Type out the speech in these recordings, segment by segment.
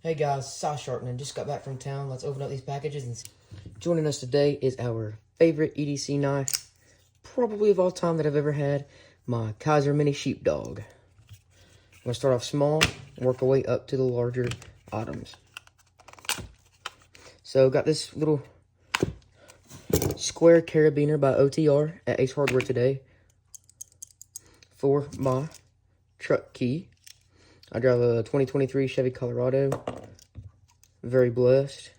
Hey guys, Cy Sharpton. Just got back from town. Let's open up these packages and see. Joining us today is our favorite EDC knife, probably of all time that I've ever had, my Kaiser Mini Sheepdog. I'm going to start off small and work our way up to the larger items. So got this little square carabiner by OTR at Ace Hardware today for my truck key. I drive a 2023 Chevy Colorado. Very blessed.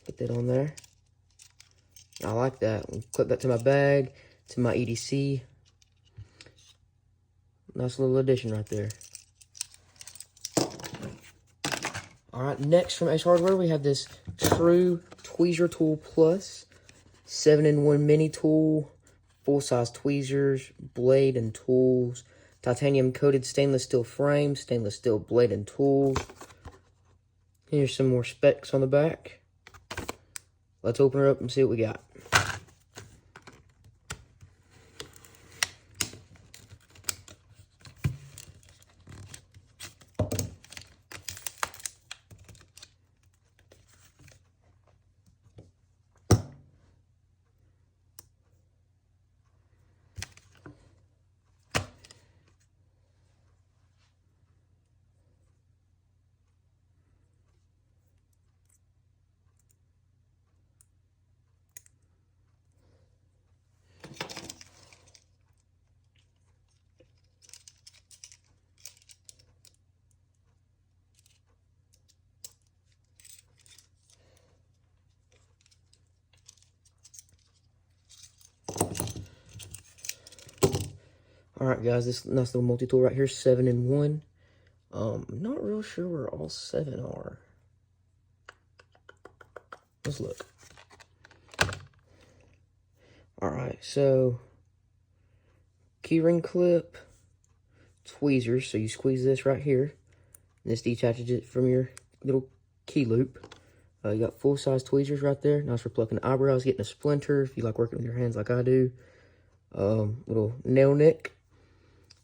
Put that on there. I like that. Clip that to my bag, to my EDC. Nice little addition right there. Alright, next from Ace Hardware, we have this True Tweezer Tool Plus 7-in-1 mini tool. Full-size tweezers, blade and tools, titanium coated stainless steel frame, stainless steel blade and tools. Here's some more specs on the back. Let's open her up and see what we got. Alright guys, this nice little multi-tool right here, 7-in-1. Not real sure where all 7 are. Let's look. Alright, so keyring clip, tweezers, so you squeeze this right here, and this detaches it from your little key loop. You got full-size tweezers right there, nice for plucking eyebrows, getting a splinter if you like working with your hands like I do. Little nail nick.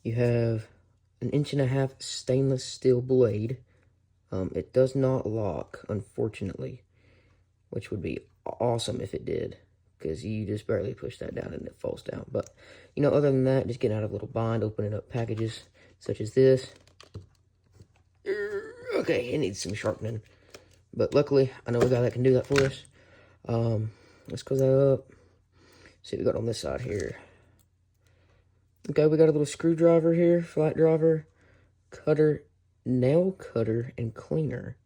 You have an 1.5-inch stainless steel blade. It does not lock, unfortunately, which would be awesome if it did, because you just barely push that down and it falls down. But, you know, other than that, just getting out of a little bind, opening up packages such as this. Okay, it needs some sharpening, but luckily, I know a guy that can do that for us. Let's close that up. See what we got on this side here. Okay, we got a little screwdriver here, flat driver, cutter, nail cutter, and cleaner.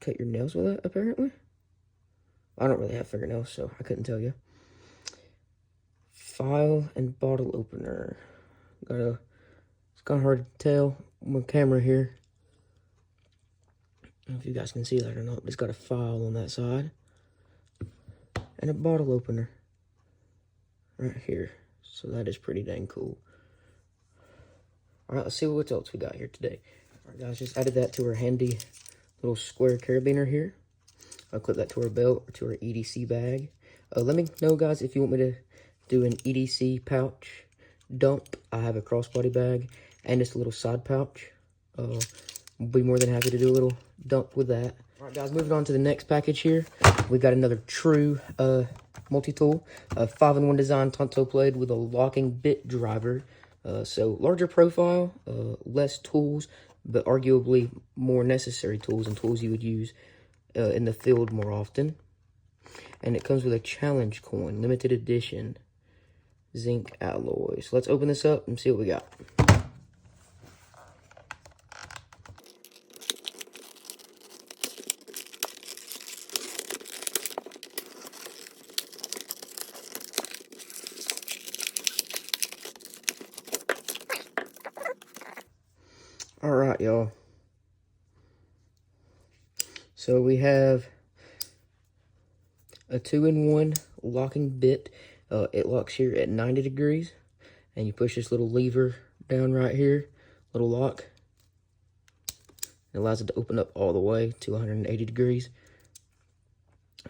Cut your nails with it, apparently. I don't really have fingernails, so I couldn't tell you. File and bottle opener. It's kind of hard to tell on my camera here. I don't know if you guys can see that or not, but it's got a file on that side. And a bottle opener right here. So that is pretty dang cool. Alright, let's see what else we got here today. Alright guys, just added that to our handy little square carabiner here. I'll clip that to our belt or to our EDC bag. Let me know guys if you want me to do an EDC pouch dump. I have a crossbody bag and just a little side pouch. I'll be more than happy to do a little dump with that. Alright guys, moving on to the next package here. We got another True multi-tool, a 5-in-1 design tonto blade with a locking bit driver. So larger profile, less tools, but arguably more necessary tools and tools you would use in the field more often. And it comes with a challenge coin, limited edition, zinc alloy. So let's open this up and see what we got. Alright, y'all. So we have a 2-in-1 locking bit. It locks here at 90 degrees. And you push this little lever down right here, little lock. It allows it to open up all the way to 180 degrees.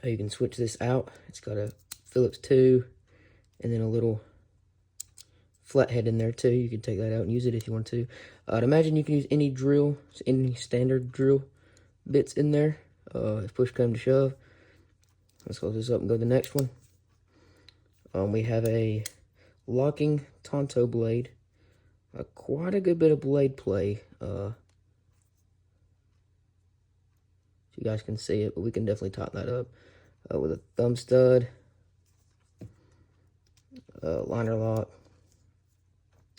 You can switch this out. It's got a Phillips 2 and then a little flathead in there too. You can take that out and use it if you want to. I'd imagine you can use any drill, any standard drill bits in there, if push comes to shove. Let's close this up and go to the next one. We have a locking Tonto blade. Quite a good bit of blade play. If you guys can see it, but we can definitely tighten that up with a thumb stud, liner lock,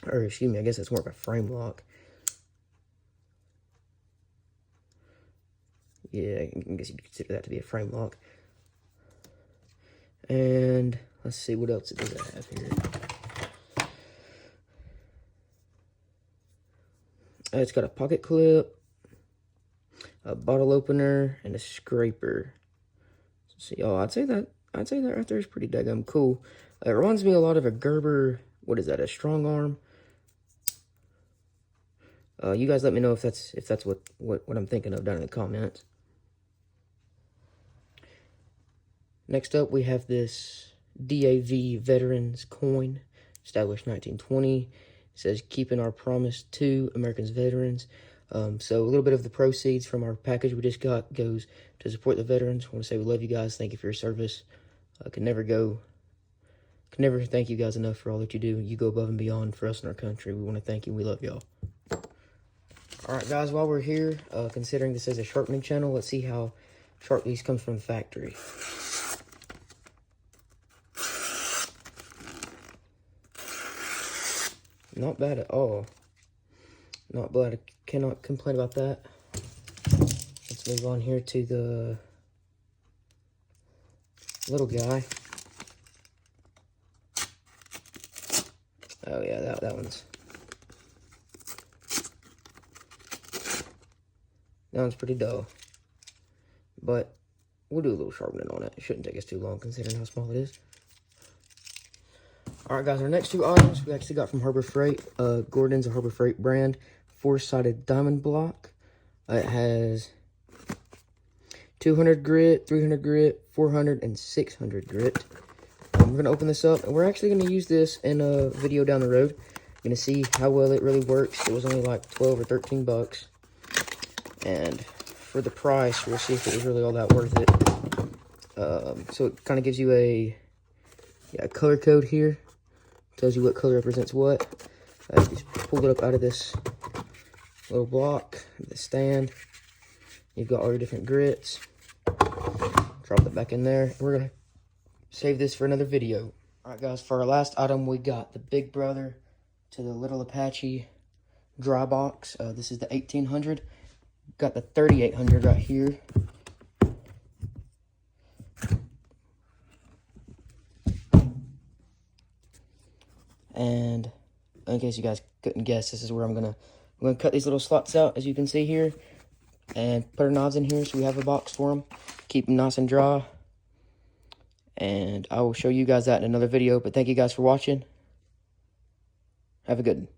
or excuse me, I guess it's more of a frame lock. Yeah, I guess you'd consider that to be a frame lock. And let's see what else does it have here. It's got a pocket clip, a bottle opener, and a scraper. See, I'd say that right there is pretty daggum cool. It reminds me a lot of a Gerber. What is that? A strong arm. You guys let me know if that's what I'm thinking of down in the comments. Next up, we have this DAV Veterans coin, established 1920. It says, keeping our promise to America's veterans. So a little bit of the proceeds from our package we just got goes to support the veterans. I want to say we love you guys. Thank you for your service. Can never thank you guys enough for all that you do. You go above and beyond for us and our country. We want to thank you. We love y'all. All right, guys, while we're here, considering this is a sharpening channel, let's see how sharp these come from the factory. Not bad at all. Not bad. I cannot complain about that. Let's move on here to the little guy. Oh yeah, that one's pretty dull. But we'll do a little sharpening on it. It shouldn't take us too long considering how small it is. Alright guys, our next two items we actually got from Harbor Freight. Gordon's a Harbor Freight brand. 4-sided diamond block. It has 200 grit, 300 grit, 400, and 600 grit. We're going to open this up, and we're actually going to use this in a video down the road. You're going to see how well it really works. It was only like 12 or 13 bucks. And for the price, we'll see if it was really all that worth it. So it kind of gives you a color code here. Tells you what color represents what. You just pull it up out of this little block, the stand. You've got all your different grits. Drop it back in there. We're going to save this for another video. Alright guys, for our last item, we got the big brother to the little Apache dry box. This is the 1800. Got the 3800 right here. And in case you guys couldn't guess, this is where I'm gonna cut these little slots out, as you can see here, and put our knobs in here so we have a box for them. Keep them nice and dry. And I will show you guys that in another video. But thank you guys for watching. Have a good one.